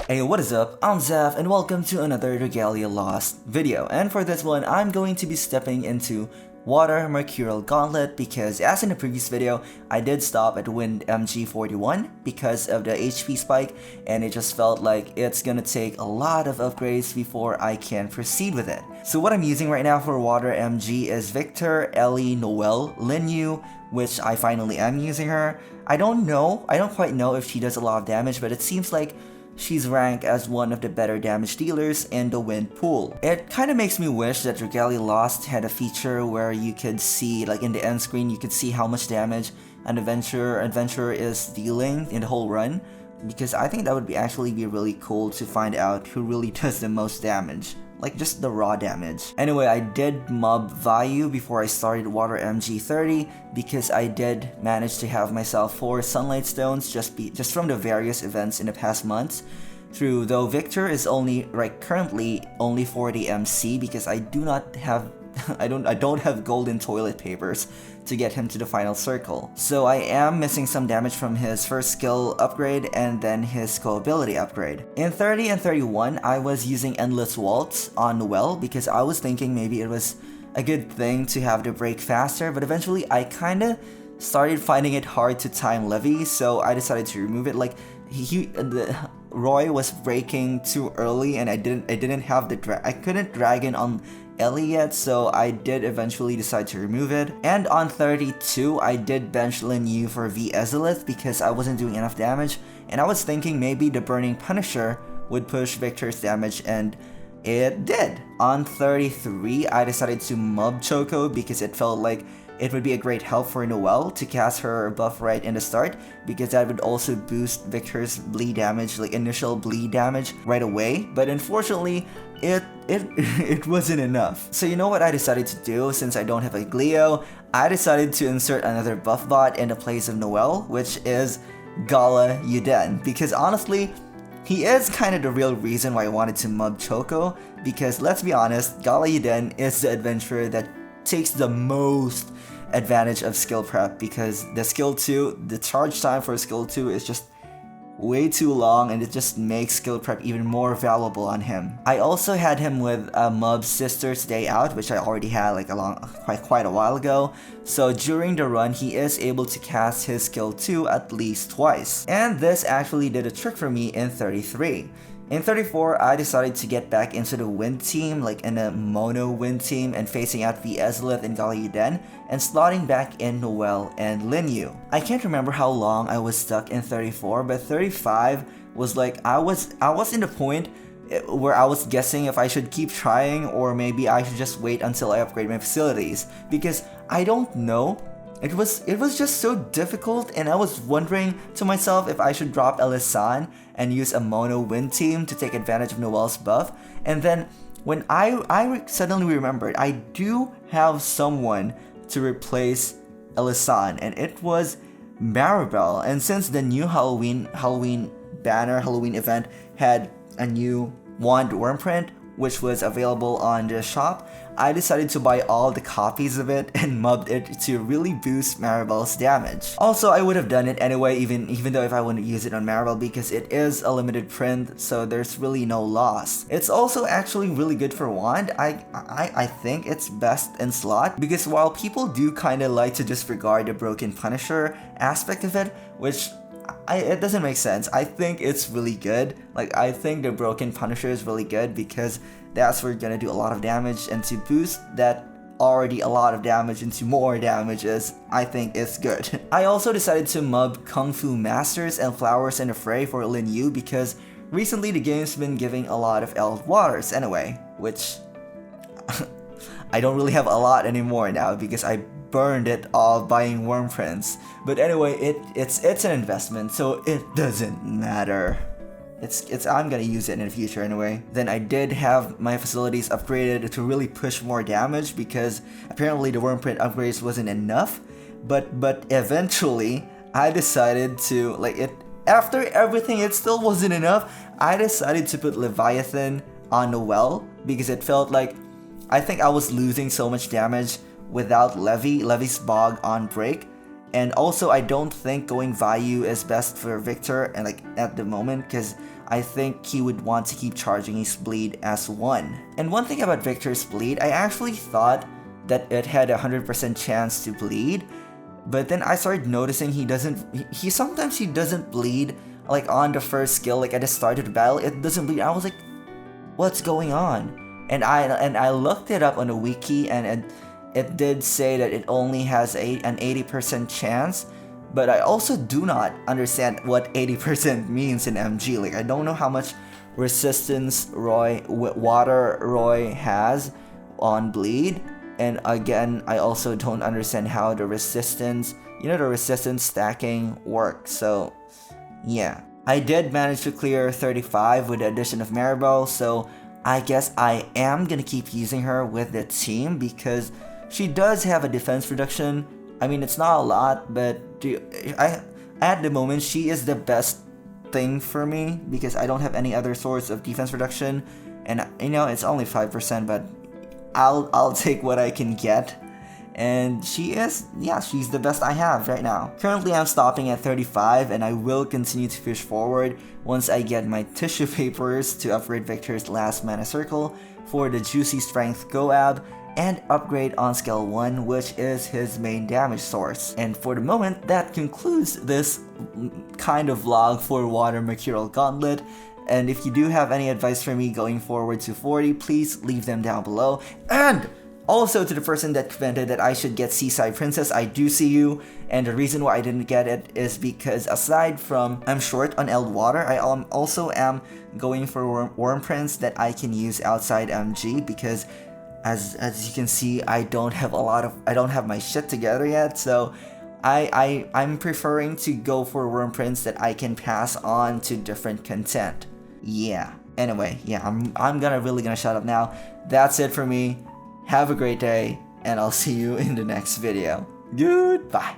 Hey, what is up? I'm Zeph and welcome to another Dragalia Lost video. And for this one, I'm going to be stepping into Water Mercurial Gauntlet because as in the previous video, I did stop at Wind MG41 because of the HP spike and it just felt like it's gonna take a lot of upgrades before I can proceed with it. So what I'm using right now for Water MG is Victor, Ellie, Noelle, Linyu, which I finally am using her. I don't quite know if she does a lot of damage, but it seems like she's ranked as one of the better damage dealers in the wind pool. It kind of makes me wish that Dragalia Lost had a feature where you could see, like in the end screen, you could see how much damage an adventurer is dealing in the whole run, because I think that would actually be really cool to find out who really does the most damage. Like just the raw damage. Anyway, I did mob Vayu before I started Water MG30 because I did manage to have myself 4 sunlight stones just from the various events in the past months. Though Victor is currently only 40 MC because I do not have I don't have golden toilet papers to get him to the final circle. So I am missing some damage from his first skill upgrade and then his skill ability upgrade. In 30 and 31, I was using Endless Waltz on Noelle because I was thinking maybe it was a good thing to have the break faster, but eventually I kinda started finding it hard to time Levy, so I decided to remove it. Like Roy was breaking too early and I didn't have I couldn't dragon on Ellie yet, so I did eventually decide to remove it. And on 32, I did bench Linyu for V Ezilith because I wasn't doing enough damage, and I was thinking maybe the Burning Punisher would push Victor's damage, and it did. On 33, I decided to mob Choco because it felt like it would be a great help for Noelle to cast her buff right in the start because that would also boost Victor's bleed damage, like initial bleed damage right away. But unfortunately, it wasn't enough. So you know what I decided to do since I don't have a Glio? I decided to insert another buff bot in the place of Noelle, which is Gala Euden, because honestly, he is kind of the real reason why I wanted to mob Choco, because let's be honest, Gala Euden is the adventurer that takes the most advantage of skill prep because the skill 2, the charge time for skill 2 is just way too long and it just makes skill prep even more valuable on him. I also had him with mob Sister's Day Out, which I already had like quite a while ago, so during the run he is able to cast his skill 2 at least twice. And this actually did a trick for me in 33. In 34, I decided to get back into the wind team, like in a mono wind team, and phasing out V Ezilith and Gala Euden, and slotting back in Noelle and Linyu. I can't remember how long I was stuck in 34, but 35 was like, I was in the point where I was guessing if I should keep trying or maybe I should just wait until I upgrade my facilities, because I don't know. It was just so difficult, and I was wondering to myself if I should drop elisanne and use a mono wind team to take advantage of Noelle's buff. And then when I suddenly remembered I do have someone to replace elisanne, and it was Maribel. And since the new Halloween event had a new wand wormprint, which was available on the shop, I decided to buy all the copies of it and mobbed it to really boost Maribel's damage. Also, I would have done it anyway, even though if I wouldn't use it on Maribel because it is a limited print, so there's really no loss. It's also actually really good for wand. I think it's best in slot because while people do kind of like to disregard the Broken Punisher aspect of it, which it doesn't make sense. I think it's really good. Like, I think the Broken Punisher is really good because that's where you're gonna do a lot of damage, and to boost that already a lot of damage into more damages, I think it's good. I also decided to mob Kung Fu Masters and Flowers in the Fray for Linyu because recently the game's been giving a lot of Elf Waters anyway, which I don't really have a lot anymore now because I burned it all buying worm prints. But anyway, it's an investment, so it doesn't matter. I'm gonna use it in the future anyway. Then I did have my facilities upgraded to really push more damage because apparently the worm print upgrades wasn't enough. But eventually I decided to, after everything it still wasn't enough. I decided to put Leviathan on Noelle because it felt like I think I was losing so much damage without Levy's Bog on break, And also, I don't think going Vayu is best for Victor and like at the moment, because I think he would want to keep charging his bleed as 1. And one thing about Victor's bleed, I actually thought that it had a 100% chance to bleed, but then I started noticing sometimes he doesn't bleed like on the first skill, like at the start of the battle, it doesn't bleed. I was like, what's going on? And I looked it up on the wiki, and it did say that it only has an 80% chance, but I also do not understand what 80% means in MG. Like, I don't know how much resistance water Roy has on bleed, and again, I also don't understand how the resistance stacking works. So yeah, I did manage to clear 35 with the addition of Maribel, so I guess I am gonna keep using her with the team because she does have a defense reduction. I mean, it's not a lot, but at the moment, she is the best thing for me because I don't have any other source of defense reduction, and you know, it's only 5%, but I'll take what I can get. And she's the best I have right now. Currently, I'm stopping at 35, and I will continue to push forward once I get my tissue papers to upgrade Victor's last mana circle for the Juicy Strength Goab, and upgrade on skill 1, which is his main damage source. And for the moment, that concludes this kind of vlog for Water Mercurial Gauntlet. And if you do have any advice for me going forward to 40, please leave them down below. And also, to the person that commented that I should get Seaside Princess, I do see you, and the reason why I didn't get it is because aside from I'm short on Eld Water, I also am going for Worm Prince that I can use outside MG, because as you can see, I don't have my shit together yet, so I'm preferring to go for Worm Prince that I can pass on to different content. Yeah. Anyway, yeah, I'm really gonna shut up now. That's it for me. Have a great day, and I'll see you in the next video. Goodbye.